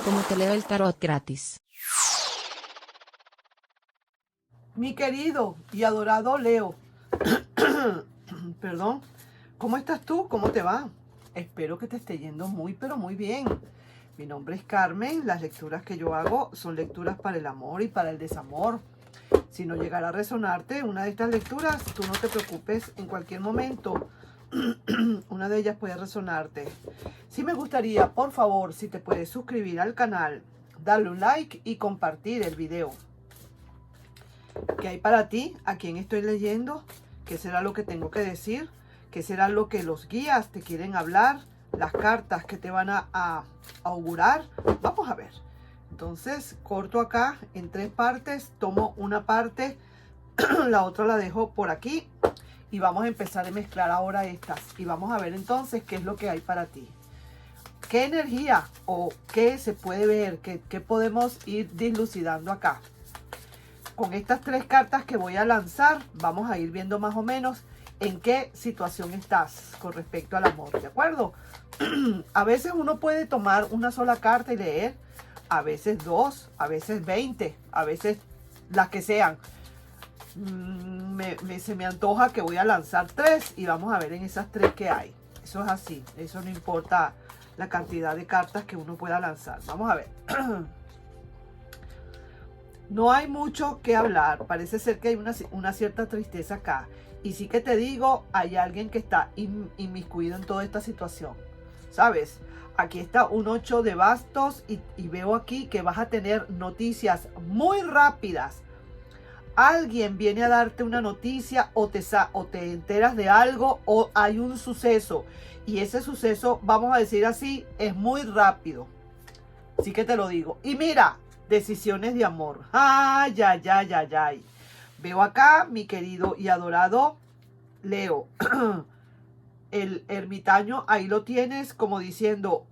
como te leo el tarot gratis. Mi querido y adorado Leo, perdón, ¿cómo estás tú? ¿Cómo te va? Espero que te esté yendo muy, pero muy bien. Mi nombre es Carmen, las lecturas que yo hago son lecturas para el amor y para el desamor. Si no llegara a resonarte una de estas lecturas, tú no te preocupes, en cualquier momento una de ellas puede resonarte. Sí me gustaría, por favor, si te puedes suscribir al canal, darle un like y compartir el video. ¿Qué hay para ti? ¿A quién estoy leyendo? ¿Qué será lo que tengo que decir? ¿Qué será lo que los guías te quieren hablar? Las cartas que te van a augurar. Vamos a ver. Entonces corto acá en 3 partes, tomo una parte, la otra la dejo por aquí y vamos a empezar a mezclar ahora estas y vamos a ver entonces qué es lo que hay para ti. ¿Qué energía o qué se puede ver? ¿Qué podemos ir dilucidando acá? Con estas 3 cartas que voy a lanzar, vamos a ir viendo más o menos en qué situación estás con respecto al amor, ¿de acuerdo? A veces uno puede tomar una sola carta y leer, a veces 2, a veces 20, a veces las que sean. Se me antoja que voy a lanzar 3 y vamos a ver en esas 3 que hay. Eso es así, eso no importa la cantidad de cartas que uno pueda lanzar. Vamos a ver. No hay mucho que hablar, parece ser que hay una cierta tristeza acá. Y sí que te digo, hay alguien que está inmiscuido en toda esta situación, ¿sabes? Aquí está un 8 de bastos y veo aquí que vas a tener noticias muy rápidas. Alguien viene a darte una noticia o te enteras de algo o hay un suceso. Y ese suceso, vamos a decir así, es muy rápido. Sí que te lo digo. Y mira, decisiones de amor. Ay, ay, ay, ay, ay. Veo acá, mi querido y adorado Leo. El ermitaño, ahí lo tienes como diciendo,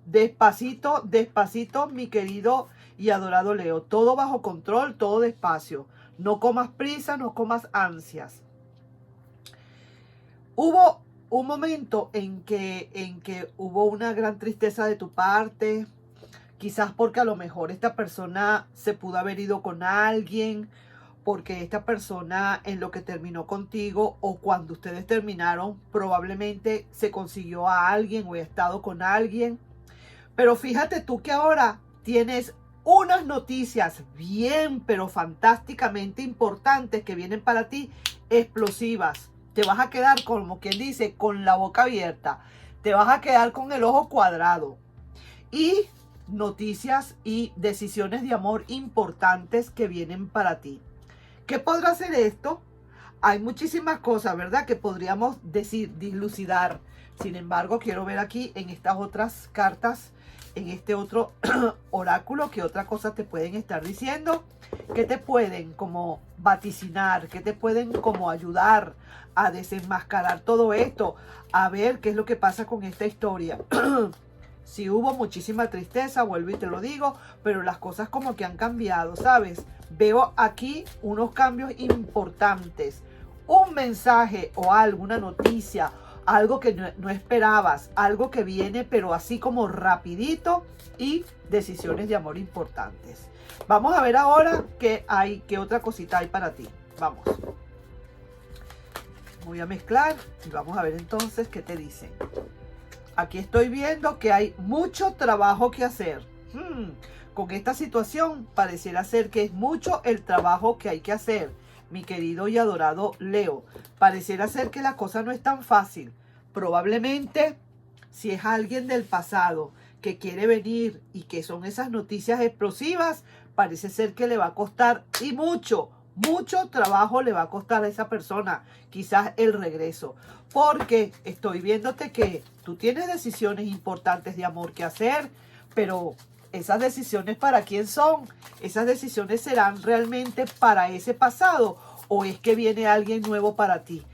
despacito, despacito, mi querido y adorado Leo. Todo bajo control, todo despacio. No comas prisa, no comas ansias. Hubo un momento en que hubo una gran tristeza de tu parte. Quizás porque a lo mejor esta persona se pudo haber ido con alguien, porque esta persona en lo que terminó contigo o cuando ustedes terminaron probablemente se consiguió a alguien o ha estado con alguien. Pero fíjate tú que ahora tienes unas noticias bien, pero fantásticamente importantes que vienen para ti, explosivas. Te vas a quedar, como quien dice, con la boca abierta. Te vas a quedar con el ojo cuadrado. Y noticias y decisiones de amor importantes que vienen para ti. ¿Qué podrá ser esto? Hay muchísimas cosas, ¿verdad? Que podríamos decir, dilucidar. Sin embargo, quiero ver aquí en estas otras cartas, en este otro oráculo, qué otra cosa te pueden estar diciendo, que te pueden como vaticinar, que te pueden como ayudar a desenmascarar todo esto, a ver qué es lo que pasa con esta historia. Sí hubo muchísima tristeza, vuelvo y te lo digo, pero las cosas como que han cambiado, ¿sabes? Veo aquí unos cambios importantes. Un mensaje o alguna noticia, algo que no esperabas, algo que viene pero así como rapidito y decisiones de amor importantes. Vamos a ver ahora qué otra cosita hay para ti. Vamos. Voy a mezclar y vamos a ver entonces qué te dicen. Aquí estoy viendo que hay mucho trabajo que hacer. Con esta situación pareciera ser que es mucho el trabajo que hay que hacer, mi querido y adorado Leo. Pareciera ser que la cosa no es tan fácil. Probablemente, si es alguien del pasado que quiere venir y que son esas noticias explosivas, parece ser que le va a costar y mucho trabajo le va a costar a esa persona, quizás el regreso, porque estoy viéndote que tú tienes decisiones importantes de amor que hacer, pero esas decisiones ¿para quién son? ¿Esas decisiones serán realmente para ese pasado o es que viene alguien nuevo para ti?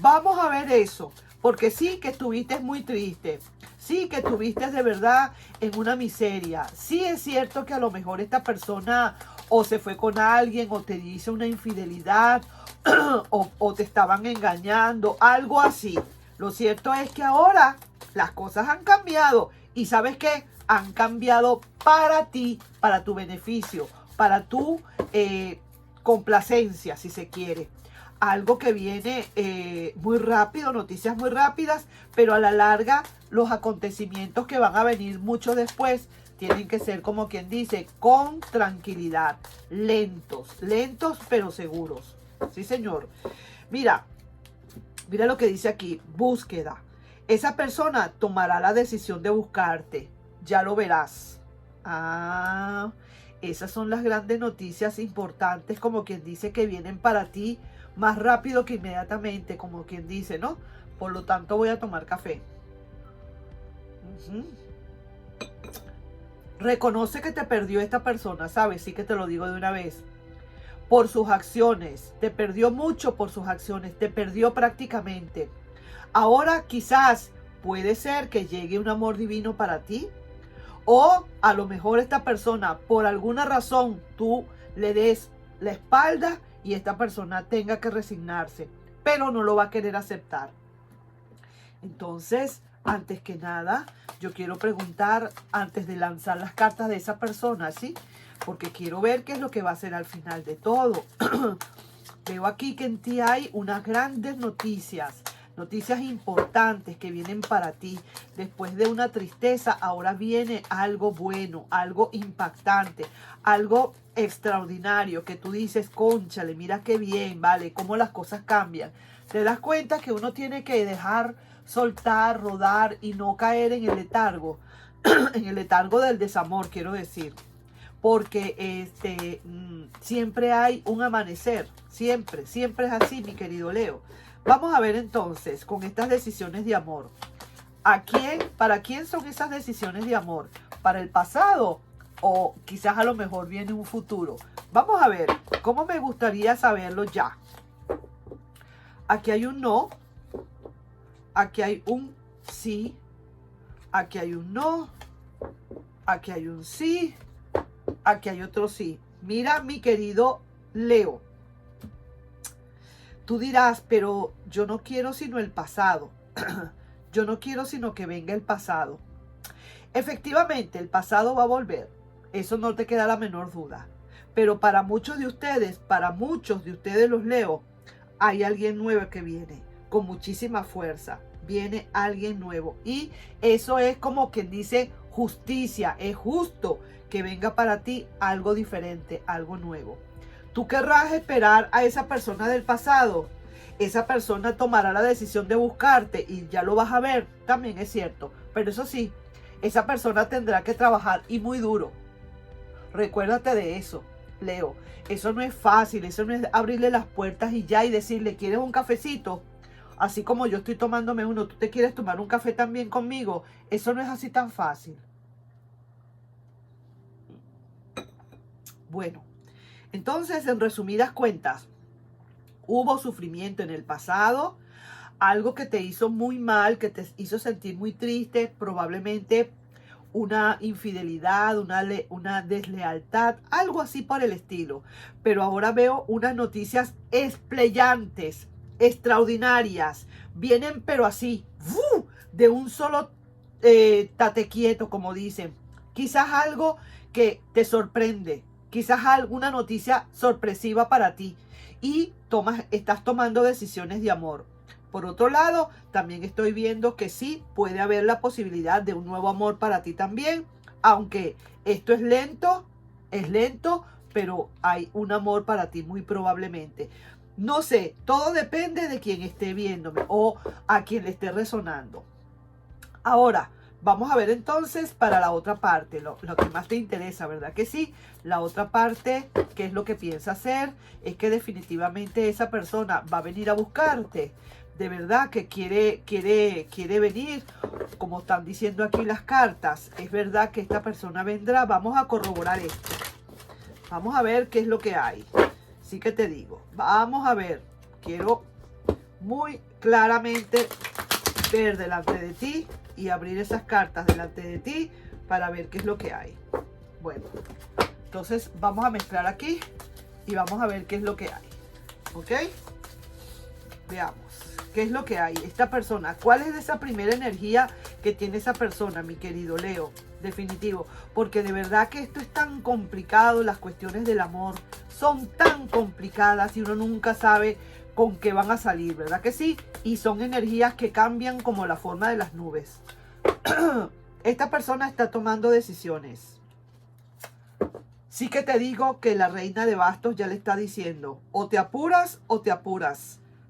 Vamos a ver eso, porque sí que estuviste muy triste, sí que estuviste de verdad en una miseria, sí es cierto que a lo mejor esta persona o se fue con alguien o te hizo una infidelidad o te estaban engañando, algo así. Lo cierto es que ahora las cosas han cambiado y ¿sabes qué? han cambiado para ti, para tu beneficio, para tu complacencia, si se quiere. Algo que viene muy rápido, noticias muy rápidas, pero a la larga los acontecimientos que van a venir mucho después tienen que ser, como quien dice, con tranquilidad, lentos pero seguros. Sí, señor. Mira lo que dice aquí, búsqueda. Esa persona tomará la decisión de buscarte, ya lo verás. Ah, esas son las grandes noticias importantes, como quien dice, que vienen para ti más rápido que inmediatamente, como quien dice, ¿no? Por lo tanto, voy a tomar café. Reconoce que te perdió esta persona, ¿sabes? Sí que te lo digo de una vez. Por sus acciones, te perdió mucho por sus acciones, te perdió prácticamente. Ahora quizás puede ser que llegue un amor divino para ti, o a lo mejor esta persona, por alguna razón, tú le des la espalda y esta persona tenga que resignarse, pero no lo va a querer aceptar. Entonces, antes que nada, yo quiero preguntar, antes de lanzar las cartas de esa persona, ¿sí? Porque quiero ver qué es lo que va a hacer al final de todo. Veo aquí que en ti hay unas grandes noticias importantes que vienen para ti. Después de una tristeza, ahora viene algo bueno, algo impactante, algo extraordinario, que tú dices, cónchale, mira qué bien, vale, cómo las cosas cambian. Te das cuenta que uno tiene que dejar soltar, rodar y no caer en el letargo, en el letargo del desamor, quiero decir. Porque siempre hay un amanecer, siempre es así, mi querido Leo. Vamos a ver entonces con estas decisiones de amor. ¿Para quién son esas decisiones de amor? ¿Para el pasado? O quizás a lo mejor viene un futuro. Vamos a ver, ¿cómo me gustaría saberlo ya? Aquí hay un no. Aquí hay un sí. Aquí hay un no. Aquí hay un sí. Aquí hay otro sí. Mira, mi querido Leo. Tú dirás, pero yo no quiero sino el pasado. Yo no quiero sino que venga el pasado. Efectivamente, el pasado va a volver. Eso no te queda la menor duda. Pero para muchos de ustedes los Leo, hay alguien nuevo que viene con muchísima fuerza. Viene alguien nuevo. Y eso es como quien dice justicia. Es justo que venga para ti algo diferente, algo nuevo. Tú querrás esperar a esa persona del pasado. Esa persona tomará la decisión de buscarte y ya lo vas a ver. También es cierto. Pero eso sí, esa persona tendrá que trabajar y muy duro. Recuérdate de eso, Leo. Eso no es fácil. Eso no es abrirle las puertas y ya y decirle, ¿quieres un cafecito? Así como yo estoy tomándome uno, ¿tú te quieres tomar un café también conmigo? Eso no es así tan fácil. Bueno, entonces, en resumidas cuentas, hubo sufrimiento en el pasado, algo que te hizo muy mal, que te hizo sentir muy triste, probablemente una infidelidad, una deslealtad, algo así por el estilo. Pero ahora veo unas noticias esplellantes, extraordinarias. Vienen pero así, ¡fu!, de un solo tate quieto, como dicen. Quizás algo que te sorprende, quizás alguna noticia sorpresiva para ti. Y estás tomando decisiones de amor. Por otro lado, también estoy viendo que sí puede haber la posibilidad de un nuevo amor para ti también. Aunque esto es lento, pero hay un amor para ti muy probablemente. No sé, todo depende de quien esté viéndome o a quien le esté resonando. Ahora, vamos a ver entonces para la otra parte, lo que más te interesa, ¿verdad que sí? La otra parte, ¿qué es lo que piensa hacer? Es que definitivamente esa persona va a venir a buscarte. De verdad que quiere venir, como están diciendo aquí las cartas. Es verdad que esta persona vendrá. Vamos a corroborar esto. Vamos a ver qué es lo que hay. Sí que te digo, vamos a ver. Quiero muy claramente ver delante de ti y abrir esas cartas delante de ti para ver qué es lo que hay. Bueno, entonces vamos a mezclar aquí y vamos a ver qué es lo que hay. ¿Ok? Veamos ¿Qué es lo que hay? Esta persona, ¿cuál es esa primera energía que tiene esa persona, mi querido Leo? Definitivo, porque de verdad que esto es tan complicado, las cuestiones del amor son tan complicadas y uno nunca sabe con qué van a salir, ¿verdad que sí? Y son energías que cambian como la forma de las nubes. Esta persona está tomando decisiones. Sí que te digo que la reina de bastos ya le está diciendo, o te apuras,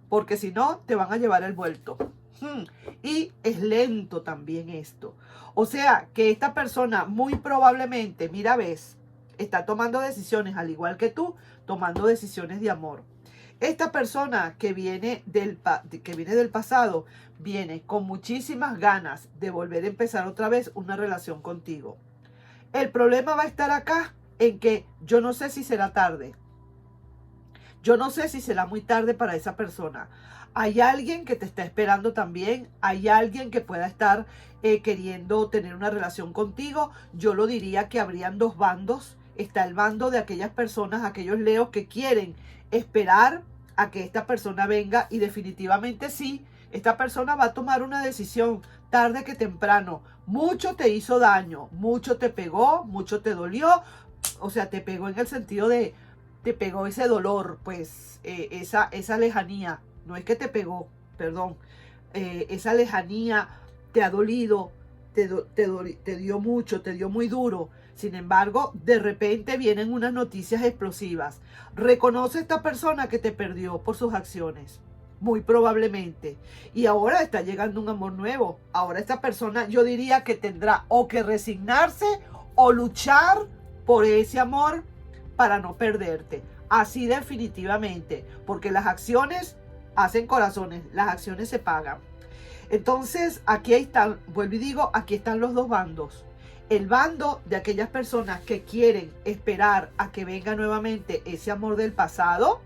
porque si no, te van a llevar el vuelto. Y es lento también esto. O sea, que esta persona muy probablemente, mira, ves, está tomando decisiones, al igual que tú, tomando decisiones de amor. Esta persona que viene del pasado, viene con muchísimas ganas de volver a empezar otra vez una relación contigo. El problema va a estar acá, en que yo no sé si será tarde. Yo no sé si será muy tarde para esa persona. Hay alguien que te está esperando también. Hay alguien que pueda estar queriendo tener una relación contigo. Yo lo diría que habrían dos bandos. Está el bando de aquellas personas, aquellos leos que quieren esperar a que esta persona venga. Y definitivamente sí, esta persona va a tomar una decisión tarde que temprano. Mucho te hizo daño, mucho te pegó, mucho te dolió. O sea, te pegó en el sentido de, te pegó ese dolor, pues, esa lejanía. No es que te pegó, perdón. Esa lejanía te ha dolido, te dio mucho, te dio muy duro. Sin embargo, de repente vienen unas noticias explosivas. Reconoce a esta persona que te perdió por sus acciones. Muy probablemente. Y ahora está llegando un amor nuevo. Ahora esta persona, yo diría que tendrá o que resignarse o luchar por ese amor para no perderte. Así definitivamente. Porque las acciones hacen corazones. Las acciones se pagan. Entonces, aquí están, vuelvo y digo, aquí están los dos bandos. El bando de aquellas personas que quieren esperar a que venga nuevamente ese amor del pasado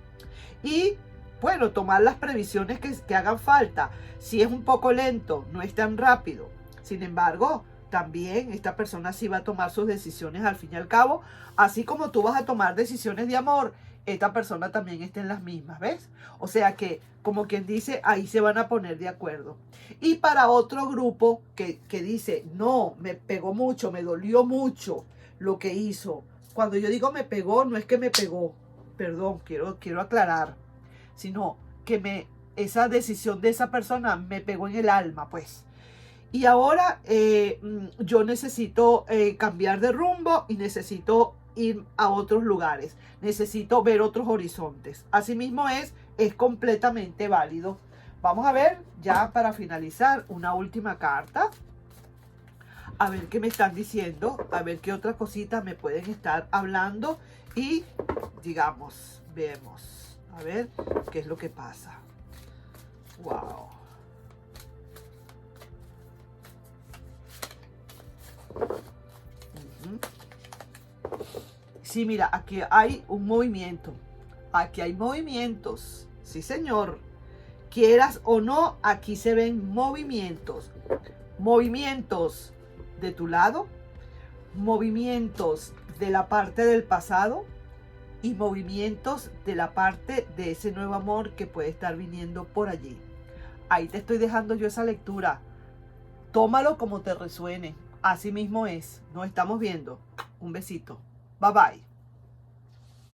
y, bueno, tomar las previsiones que hagan falta. Si es un poco lento, no es tan rápido. Sin embargo, también esta persona sí va a tomar sus decisiones al fin y al cabo. Así como tú vas a tomar decisiones de amor, esta persona también está en las mismas, ¿ves? O sea que, como quien dice, ahí se van a poner de acuerdo. Y para otro grupo que dice, no, me pegó mucho, me dolió mucho lo que hizo. Cuando yo digo me pegó, no es que me pegó, perdón, quiero aclarar, sino que esa decisión de esa persona me pegó en el alma, pues. Y ahora yo necesito cambiar de rumbo y necesito ir a otros lugares. Necesito ver otros horizontes. Asimismo es completamente válido. Vamos a ver, ya para finalizar, una última carta. A ver qué me están diciendo. A ver qué otras cositas me pueden estar hablando. Y, digamos, vemos. A ver qué es lo que pasa. Wow. Sí, mira, aquí hay un movimiento. Aquí hay movimientos. Sí, señor. Quieras o no, aquí se ven movimientos. Movimientos de tu lado. Movimientos de la parte del pasado. Y movimientos de la parte de ese nuevo amor que puede estar viniendo por allí. Ahí te estoy dejando yo esa lectura. Tómalo como te resuene. Así mismo es. Nos estamos viendo. Un besito. Bye bye.